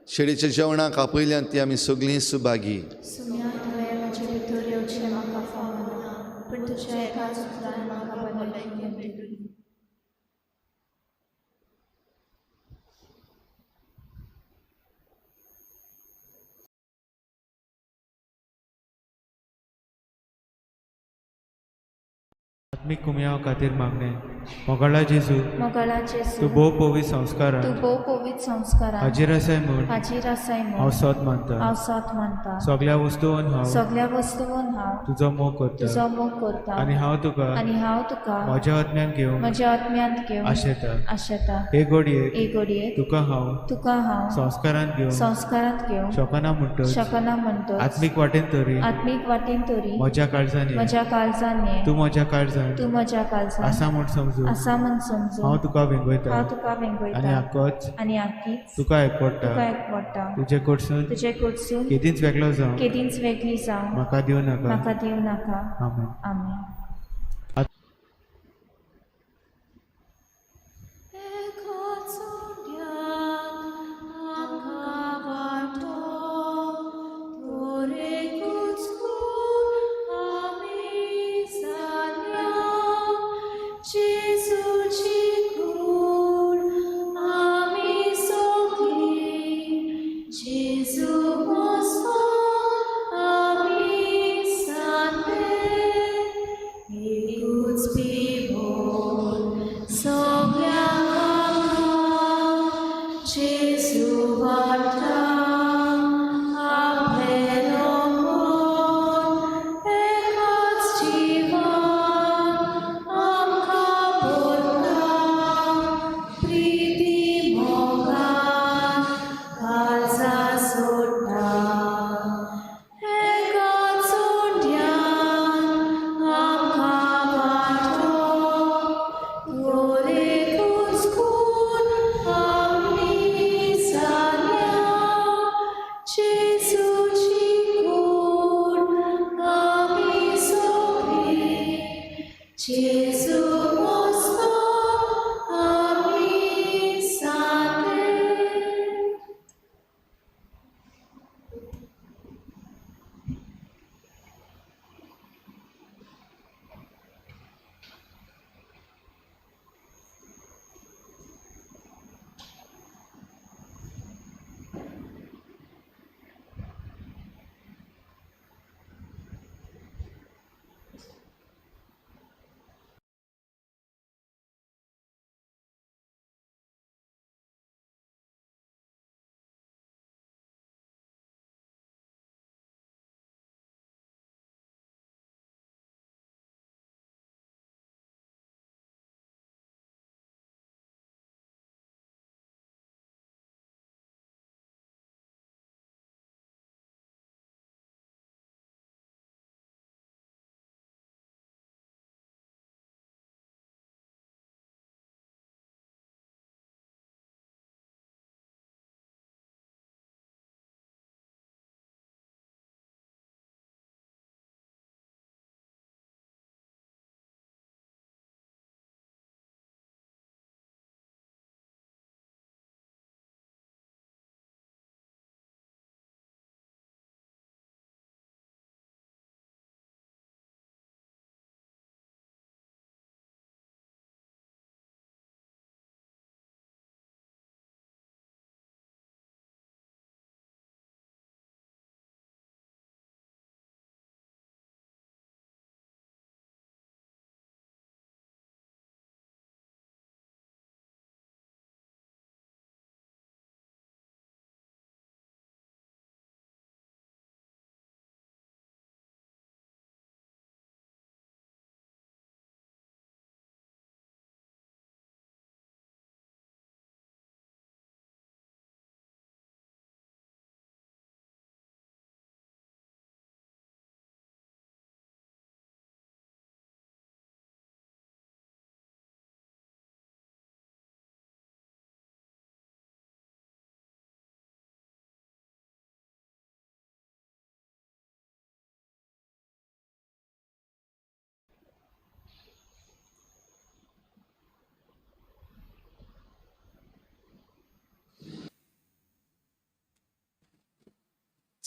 शेळीच्या जेवणाक आपयल्यान ती आमी सगळीं सुभागी. सुम्या तुवें म्हजे भितर येवचें म्हाका फावना पूण तुज्या एकाच उतरान म्हाका बदलायन दिली. आत्मिक कुमया खातीर मागणे. मोगाळा जेजू मोगाळा जेजू तूं भोव पवित्र संस्कारान तूं भोव पवित्र संस्कारान हाजीर आसाय म्हूण हाजीर आसाय हांव म्हूण सोत मानता. हांव सोत मानता. सगळ्या वस्तूंन हांव सगळ्या वस्तूंन हांव तुजो मोग करता तुजो मोग करता आनी हांव तुका म्हज्या आत्म्यान घेवंक म्हज्या आत्म्यांत घेवन आशेता. हे घडयेक एक घडयेक तुका हांव संस्कारांत घेवन शोकना म्हणटच शकना म्हणटो आत्मीक वाटेन तरी म्हज्या काळजांनी म्हज्या काळजांनी तूं म्हज्या काळजान तूं म्हज्या काळजान आसा म्हूण समजून हांव तुका वेंगयता आनी आक्कोच आनी आख्खीच तुका एकवडटा. एकवडटा. तुजे कडसून केदींच वेगळो जावं केदींच वेगळी जावं म्हाका दिवं नाका. म्हाका दिवं नाका. आमेन. आमेन.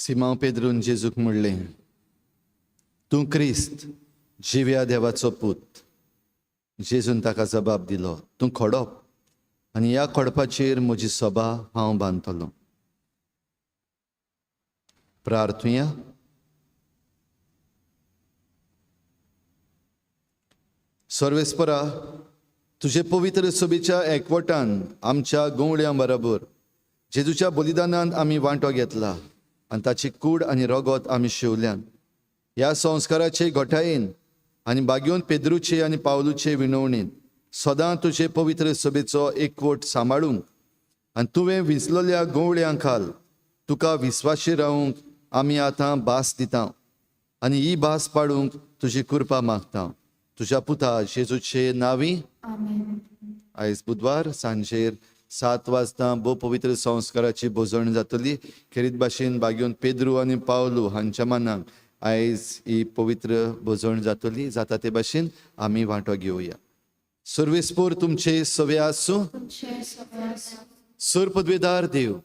सिमांव पेद्रून जेजूक म्हणलें, तूं क्रिस्त जिव्या देवाचो पूत. जेजून ताका जबाब दिलो, तूं खोडप आनी ह्या खोडपाचेर म्हजी सभा हांव बांदतलों. प्रार्थुया. सर्वेस्परा, तुजे पवित्र सभेच्या एकवटान आमच्या गवळ्यां बरोबर जेजूच्या बलिदानांत आमी वांटो घेतला आनी ताची कूड आनी रगत आमी शिवल्यान. ह्या संस्काराचे घोटायेन आनी बागयोन पेद्रूचे आनी पावलूचे विणवणेन सदां तुजे पवित्र सभेचो एकवट सांबाळूंक आनी तुवें विसलल्या गवळ्यां खाल तुका विस्वाशी रावूंक आमी आतां भास दिता आनी ही भास पाडूंक तुजी कृपा मागता. तुज्या पुता जेजूचे नांवी. आमेन. आयज बुधवार सांजेर 7 वाजता भोव पवित्र संस्काराची भोजवण जातली. खेरीत भाशेन बागयोन पेद्रू आनी पावलू हांच्या मानाक आयज ही पवित्र भोजवण जातली. जाता ते भाशेन आमी वांटो घेवया. सर्वेस्पोर तुमचे सवे आसूं. तुमचे सगळे आसूं. सर पदवेदार देव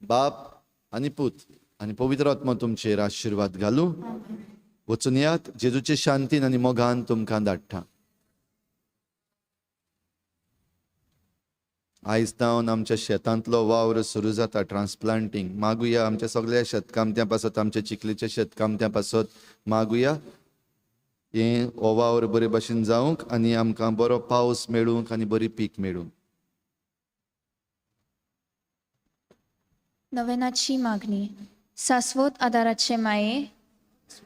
बाप आनी पूत आनी पवित्र आत्मा तुमचेर आशिर्वाद घालूं. वचून यात, जेजूचे शांतीन आनी मोगान तुमकां धाडटा. आयज तावन आमच्या शेतांतलो वावर सुरू जाता, ट्रान्सप्लांटींग. मागुया आमच्या सगळ्या शेतकामत्यां पासत, आमच्या चिखलेच्या शेतकामत्यां पासत मागुया हे हो वावर बरे भाशेन जावंक आनी आमकां बरो पावस मेळूंक आनी बरी पीक मेळूंक. नवेनाची मागणी. शाश्वत आदाराचे माये,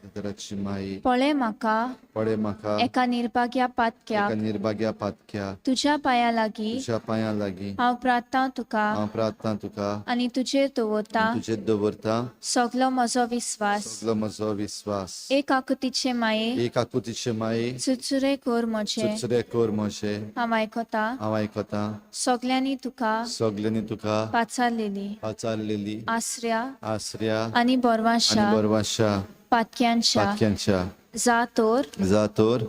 आदाराची माई, पळे म्हाका पळे म्हाका एका निर्भाग्या पातक्या एका निर्भाग्या पातक्या तुझ्या पांया लागीं तुज्या पांयां लागीं हांव प्रार्थना तुका हांव प्रार्थना तुका आनी तुजेर दवरता. तुजेर दवरता. सगलो म्हजो विस्वास. सगलो म्हजो विस्वास. एक आकुतीचे माये, एक आकुतीचे माये, सुचुरे कोर म्हजे. सुचरे कोर म्हजे. हांव आयकता. हांव आयकता. सगल्यांनी तुका सगल्यांनी तुका पाचारलेली पाचारलेली आसऱ्या आसऱ्या आनी बोरवाशा आनी बरवाशा पातक्यांच्या पातक्यांच्या जातोर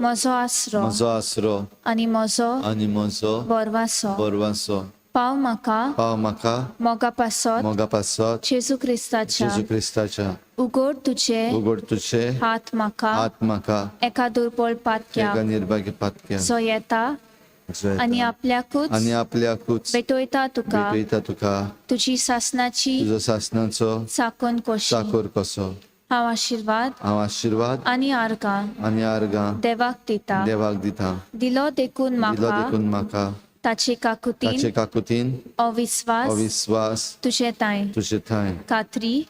म्हजो आसरो म्हजो आसरो आनी म्हजो बोरवासो पाव म्हाका मोगा पासत जेजू क्रिस्ताच्या जेजू क्रिस्ताच्या उगड तुझे हात म्हाका एका दुर्बळ पातक्या एका निर्भाग्य पातक्या जो येता आनी आपल्याकूच भेटयता तुका तुजी सासनाची तुजो सासनाचो चाकोन कशी. साकोर कसो. हांव आशिर्वाद आनी आर्गां देवाक दिता. दिलो देखून म्हाका ताचे काकुतीन अविस्वास तुजे ताय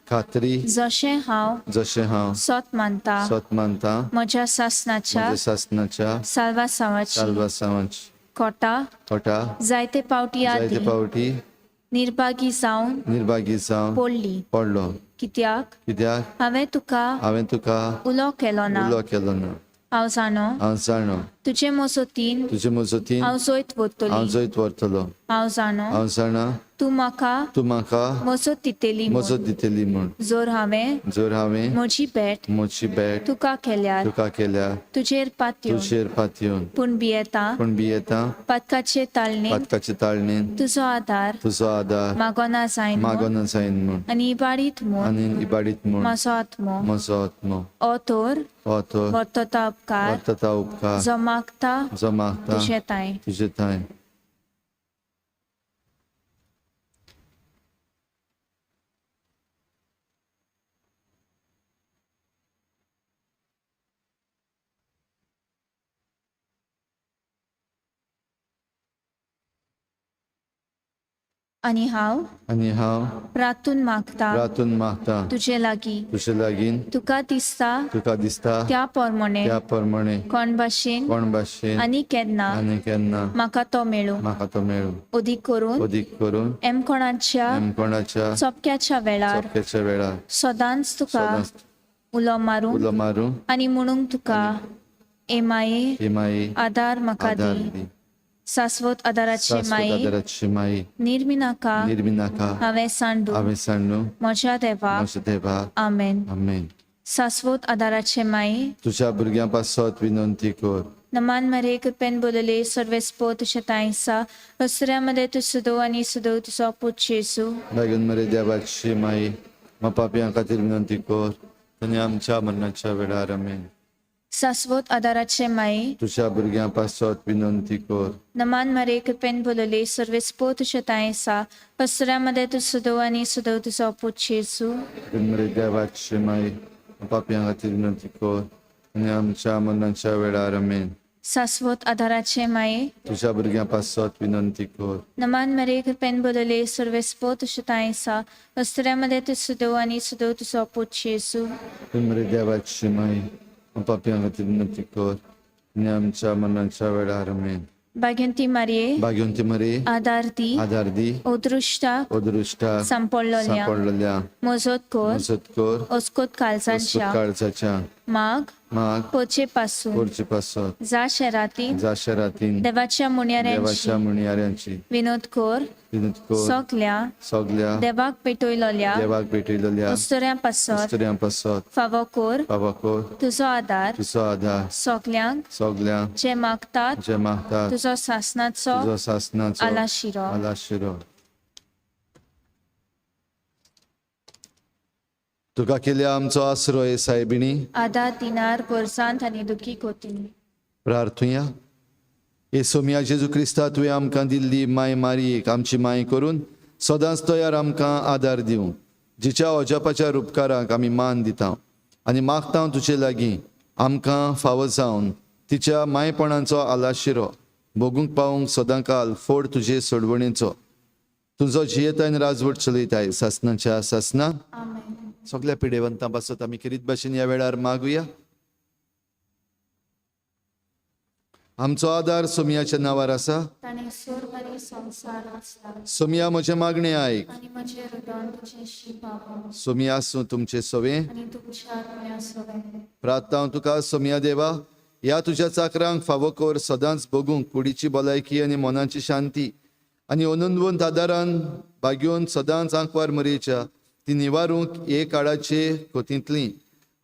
खात्री जशें हांव सोत मानता म्हज्या सासनाच्या साल्वासावाची कोटा जायते पावटी निर्भागी जावन पडलो. कित्याक हांवें तुका उलो केलो ना. हांव जाणो तुजे मोसोतीन हांव जैत व्हरतलो. हांव जाणो तूं म्हाका मोसोत दितेली म्हूण. जोर हांवें म्हजी भेट तुका केल्या तुजेर पातयेवन. पूण भियेता पातकाचे ताळणेन तुजो आदार मागोना जायन म्हूण आनी इबाडीत म्हूण म्हजो आत्मो. ओ तोर वर्तता उपकार जो मागता तुजे ताय. आनी हांव प्रार्थून मागता तुजे लागीं तुका दिसता त्या पोरमोणे कोण भाशेन आनी केन्ना म्हाका तो मेळूं. ओदीक करून एम कोणाच्या चोपक्याच्या वेळार सदांच तुका उलो मारूं आनी म्हणूंक तुका ए माये आदार म्हाका दी. शाश्वत आदाराचे माये निर्मिनाका हांवें सांडू म्हज्या देवा. आमेन. शाश्वत आदाराचे माये तुझ्या भुरग्यां पासत विनंती कर. नमान मरे कृपेन बोलले सर्वेस्पो तुझ्या ताईसा रस्त्यामध्ये तू सुदो आनी सुदो तुझो पूत जेजू. बेगन मरे देवाची माई मग पापयां खातीर विनंती कर आनी आमच्या मरणाच्या वेळार आमेन. शाश्वत आदाराचे माये तुझ्या भुरग्यां पासत विनंती कर. नमान मरे कृपेन बोलले सर्वेस्पो तुझ्या तायेसा पसऱ्यामध्ये तू सुदव आणि सुदव तुझा पूत शेसू. मरे देवाचे माय पापयां खातीर विनंती कर आनी आमच्या मरणाच्या वेळार आमेन. शाश्वत आधाराचे माये तुझ्या भुरग्यां पासत विनंती कर. नमान मरे कृपेन बोलले सर्वेस्पो तुझ्या तायेसा पसऱ्यामध्ये तू सुदव आणि सुदव तुझा पूत शेसू. मरे देवाचे माय पापयां खातीर विनंती कर आनी आमच्या मरणाच्या वेळार आमेन. भाग्यवंती मारिये भाग्यवंती मरे आधार दी आदार दी ओदृष्टा सांपडलेल्या मोजत कोर मजत कर. ओस्कोत काळजांच्या काळजाच्या माग माग पोचे पासून पोरची पासत जा शहरातीन जाशरातीन देवाच्या मुनियाऱ्यांची देवाच्या मुनियाऱ्यांची विनोद कोर विनंती कर. सगल्या देवाक पेटयलोल्या देवाक भेटयलेल्या अस्तुऱ्यां पासत अस्तुऱ्यां पासत फावो कोर बाबाकोर तुझो आधार तुजो आदार सगल्यांक सगल्यांक जे मागतात जे मागतात तुझो शासनाचो तुजो शासनाचो आलाशिरो. आलाशिरो. तुका केल्या आमचो आसरो सायबिणी आदार दिनार गोरजांत आनी दुखी कोतीन. प्रार्थुया. येसोमिया जेजू क्रिस्ता तुवें आमकां दिल्ली माय मारयेक आमची माय करून सदांच तयार आमकां आदार दिवं. जिच्या अजापाच्या उपकाराक आमी मान दिता आनी मागता तुजे लागीं आमकां फावो जावन तिच्या मायपणाचो आलाशिरो भोगूंक पावूंक सदांकाल फोड तुजे सोडवणेचो. तुजो जियेताय राजवट चलयताय सासनाच्या सासनाक. आमेन. सगळ्या पिडेवंतां पासत आमी किरीत भाशेन ह्या वेळार मागुया. आमचो आदार सोमियाच्या नांवार आसा. ताणें स्वर्ग आनी संवसार रचला सोमिया म्हजें मागणें आयक. आनी म्हजें हृदय तुजें शिपावो सोमिया आसूं तुमचें सवें. आनी तुमच्या आत्म्या सवें. प्रार्थना हांव तुका सोमिया देवा ह्या तुज्या चाकरांक फावो कर सदांच भोगूंक कुडीची भलायकी आनी मनाची शांती आनी अनंदवंत आदारान भाग्योन सदांच आंकवार मरेच्या ती निवारूंक हे काळाचे कोतींतली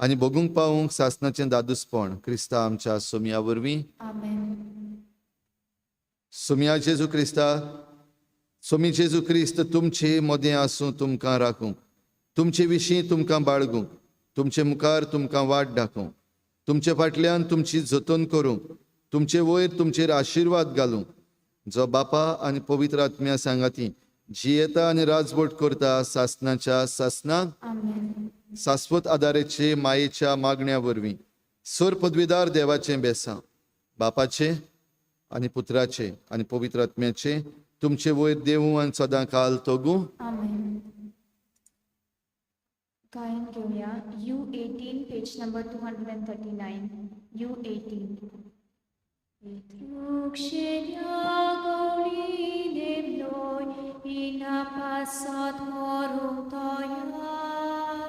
आनी भोगूंक पावूंक सासनाचें दादूसपण क्रिस्ता आमच्या सोमिया वरवीं. आमेन. सोमिया जेजू क्रिस्ता सोमी जेजू क्रिस्त तुमचे मोदें आसूं तुमकां राखूंक तुमचे विशीं तुमकां बाळगूंक तुमचे मुखार तुमकां वाट दाखोवंक तुमचे फाटल्यान तुमची जतन करूंक तुमचे वयर तुमचेर आशिर्वाद घालूंक जो बापा आनी पवित्र आत्म्या सांगाती जियेता आनी राजवट करता सासनाच्या सासनाक. आमेन. शाश्वत आदाराचे मायेच्या मागण्या वरवीं सर पदवीदार देवाचें बेसां बापाचे आनी पुत्राचे आनी पवित्र आत्म्याचे तुमचे वयर देवूं आनी सदां काल तोगूं. आमेन. गायन घेऊया U18 page number 239. U18. Ina pasat morum toyar,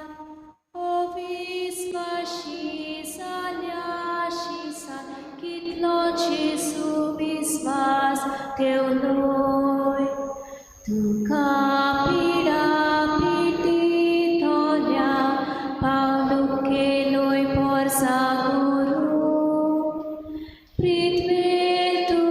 ovis vashisa lyashisa, kitlo Jesu visvas teuloi, tu kapira piti tolya, Paulo keloi por saguru, pritve tu